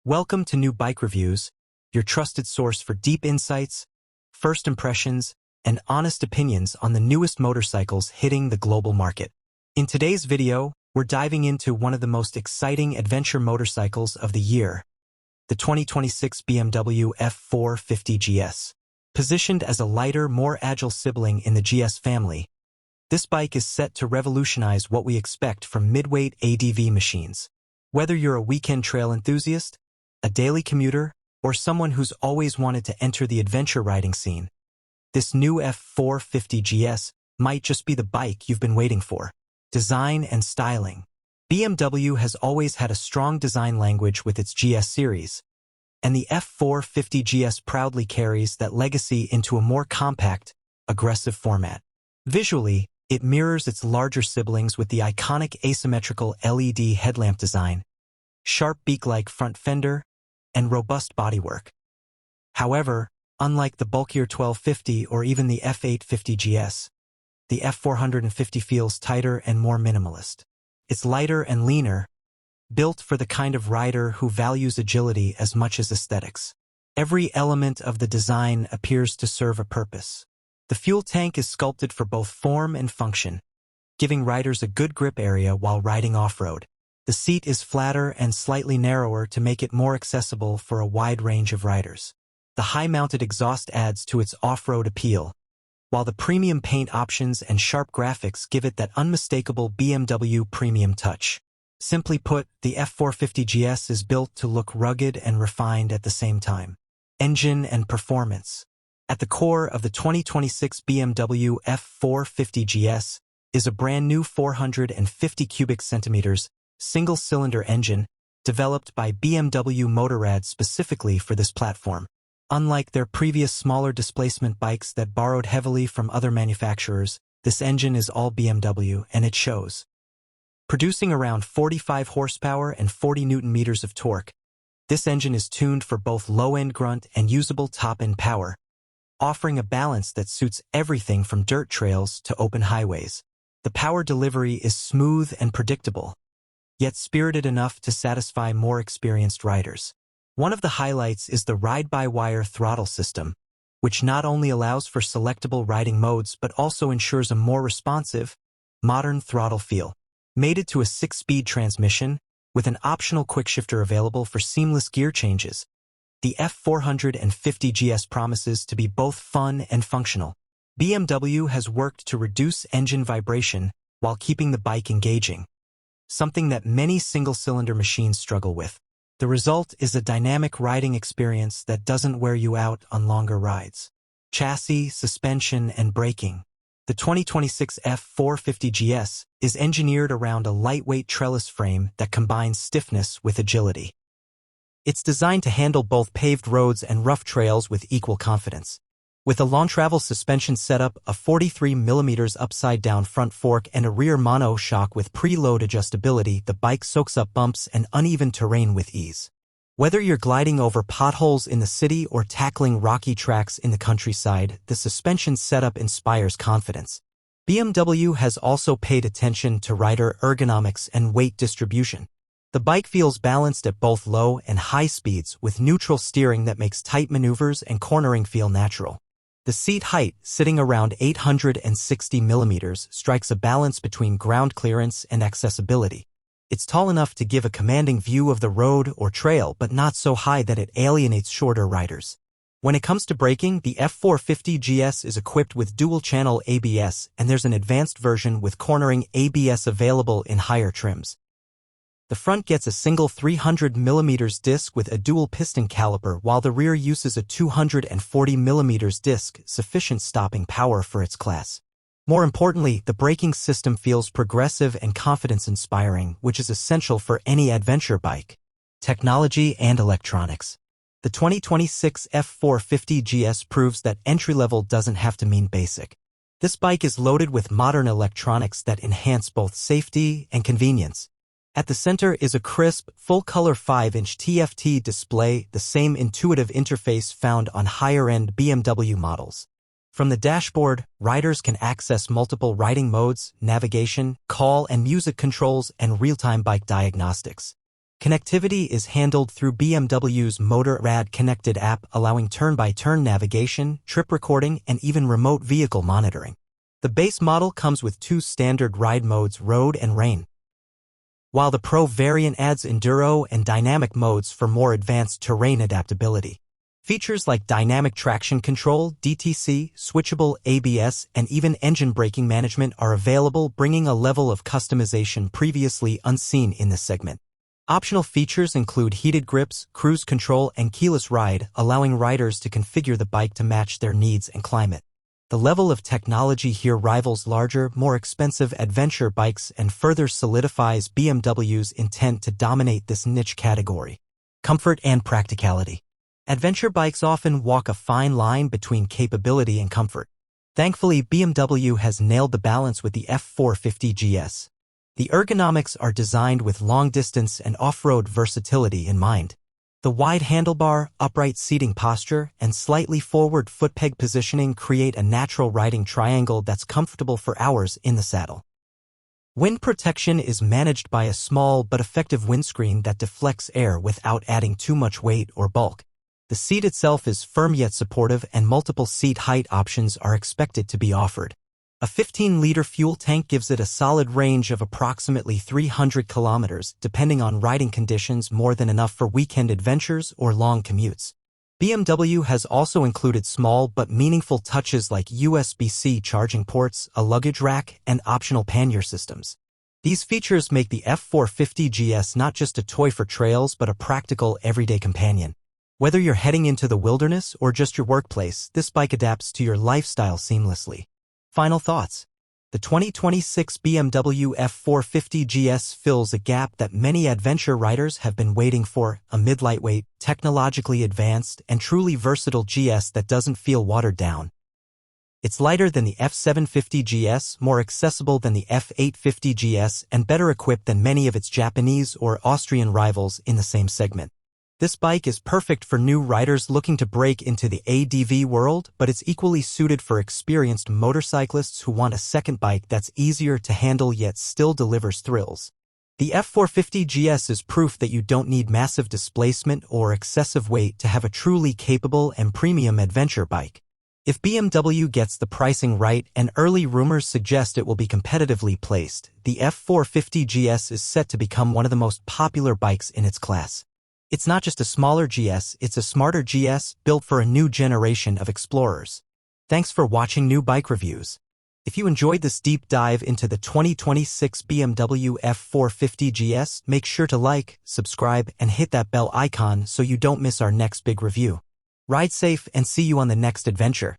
Welcome to New Bike Reviews, your trusted source for deep insights, first impressions, and honest opinions on the newest motorcycles hitting the global market. In today's video, we're diving into one of the most exciting adventure motorcycles of the year, the 2026 BMW F450 GS. Positioned as a lighter, more agile sibling in the GS family, this bike is set to revolutionize what we expect from midweight ADV machines. Whether you're a weekend trail enthusiast, a daily commuter, or someone who's always wanted to enter the adventure riding scene, this new F450 GS might just be the bike you've been waiting for. Design and styling. BMW has always had a strong design language with its GS series, and the F450 GS proudly carries that legacy into a more compact, aggressive format. Visually, it mirrors its larger siblings with the iconic asymmetrical LED headlamp design, sharp beak-like front fender, and robust bodywork. However, unlike the bulkier 1250 or even the F850 GS, the F450 feels tighter and more minimalist. It's lighter and leaner, built for the kind of rider who values agility as much as aesthetics. Every element of the design appears to serve a purpose. The fuel tank is sculpted for both form and function, giving riders a good grip area while riding off-road. The seat is flatter and slightly narrower to make it more accessible for a wide range of riders. The high-mounted exhaust adds to its off-road appeal, while the premium paint options and sharp graphics give it that unmistakable BMW premium touch. Simply put, the F450 GS is built to look rugged and refined at the same time. Engine and performance. At the core of the 2026 BMW F450 GS is a brand new 450 cubic centimeters single-cylinder engine developed by BMW Motorrad specifically for this platform. Unlike their previous smaller displacement bikes that borrowed heavily from other manufacturers, this engine is all BMW, and it shows. Producing around 45 horsepower and 40 Nm of torque, this engine is tuned for both low-end grunt and usable top-end power, offering a balance that suits everything from dirt trails to open highways. The power delivery is smooth and predictable, yet spirited enough to satisfy more experienced riders. One of the highlights is the ride-by-wire throttle system, which not only allows for selectable riding modes but also ensures a more responsive, modern throttle feel. Mated to a 6-speed transmission, with an optional quickshifter available for seamless gear changes, the F450 GS promises to be both fun and functional. BMW has worked to reduce engine vibration while keeping the bike engaging, something that many single-cylinder machines struggle with. The result is a dynamic riding experience that doesn't wear you out on longer rides. Chassis, suspension, and braking. The 2026 F450 GS is engineered around a lightweight trellis frame that combines stiffness with agility. It's designed to handle both paved roads and rough trails with equal confidence. With a long-travel suspension setup, a 43 mm upside-down front fork, and a rear mono shock with preload adjustability, the bike soaks up bumps and uneven terrain with ease. Whether you're gliding over potholes in the city or tackling rocky tracks in the countryside, the suspension setup inspires confidence. BMW has also paid attention to rider ergonomics and weight distribution. The bike feels balanced at both low and high speeds with neutral steering that makes tight maneuvers and cornering feel natural. The seat height, sitting around 860 mm, strikes a balance between ground clearance and accessibility. It's tall enough to give a commanding view of the road or trail, but not so high that it alienates shorter riders. When it comes to braking, the F450 GS is equipped with dual-channel ABS, and there's an advanced version with cornering ABS available in higher trims. The front gets a single 300 mm disc with a dual piston caliper, while the rear uses a 240 mm disc, sufficient stopping power for its class. More importantly, the braking system feels progressive and confidence-inspiring, which is essential for any adventure bike. Technology and electronics. The 2026 F450 GS proves that entry-level doesn't have to mean basic. This bike is loaded with modern electronics that enhance both safety and convenience. At the center is a crisp, full-color 5-inch TFT display, the same intuitive interface found on higher-end BMW models. From the dashboard, riders can access multiple riding modes, navigation, call and music controls, and real-time bike diagnostics. Connectivity is handled through BMW's Motorrad connected app, allowing turn-by-turn navigation, trip recording, and even remote vehicle monitoring. The base model comes with 2 standard ride modes, road and rain, while the Pro variant adds enduro and dynamic modes for more advanced terrain adaptability. Features like dynamic traction control, DTC, switchable ABS, and even engine braking management are available, bringing a level of customization previously unseen in this segment. Optional features include heated grips, cruise control, and keyless ride, allowing riders to configure the bike to match their needs and climate. The level of technology here rivals larger, more expensive adventure bikes and further solidifies BMW's intent to dominate this niche category. Comfort and practicality. Adventure bikes often walk a fine line between capability and comfort. Thankfully, BMW has nailed the balance with the F450 GS. The ergonomics are designed with long-distance and off-road versatility in mind. The wide handlebar, upright seating posture, and slightly forward foot peg positioning create a natural riding triangle that's comfortable for hours in the saddle. Wind protection is managed by a small but effective windscreen that deflects air without adding too much weight or bulk. The seat itself is firm yet supportive, and multiple seat height options are expected to be offered. A 15-liter fuel tank gives it a solid range of approximately 300 kilometers, depending on riding conditions, more than enough for weekend adventures or long commutes. BMW has also included small but meaningful touches like USB-C charging ports, a luggage rack, and optional pannier systems. These features make the F450 GS not just a toy for trails but a practical everyday companion. Whether you're heading into the wilderness or just your workplace, this bike adapts to your lifestyle seamlessly. Final thoughts. The 2026 BMW F450 GS fills a gap that many adventure riders have been waiting for, a mid-lightweight, technologically advanced, and truly versatile GS that doesn't feel watered down. It's lighter than the F750 GS, more accessible than the F850 GS, and better equipped than many of its Japanese or Austrian rivals in the same segment. This bike is perfect for new riders looking to break into the ADV world, but it's equally suited for experienced motorcyclists who want a second bike that's easier to handle yet still delivers thrills. The F450 GS is proof that you don't need massive displacement or excessive weight to have a truly capable and premium adventure bike. If BMW gets the pricing right, and early rumors suggest it will be competitively placed, the F450 GS is set to become one of the most popular bikes in its class. It's not just a smaller GS, it's a smarter GS built for a new generation of explorers. Thanks for watching New Bike Reviews. If you enjoyed this deep dive into the 2026 BMW F450 GS, make sure to like, subscribe, and hit that bell icon so you don't miss our next big review. Ride safe and see you on the next adventure.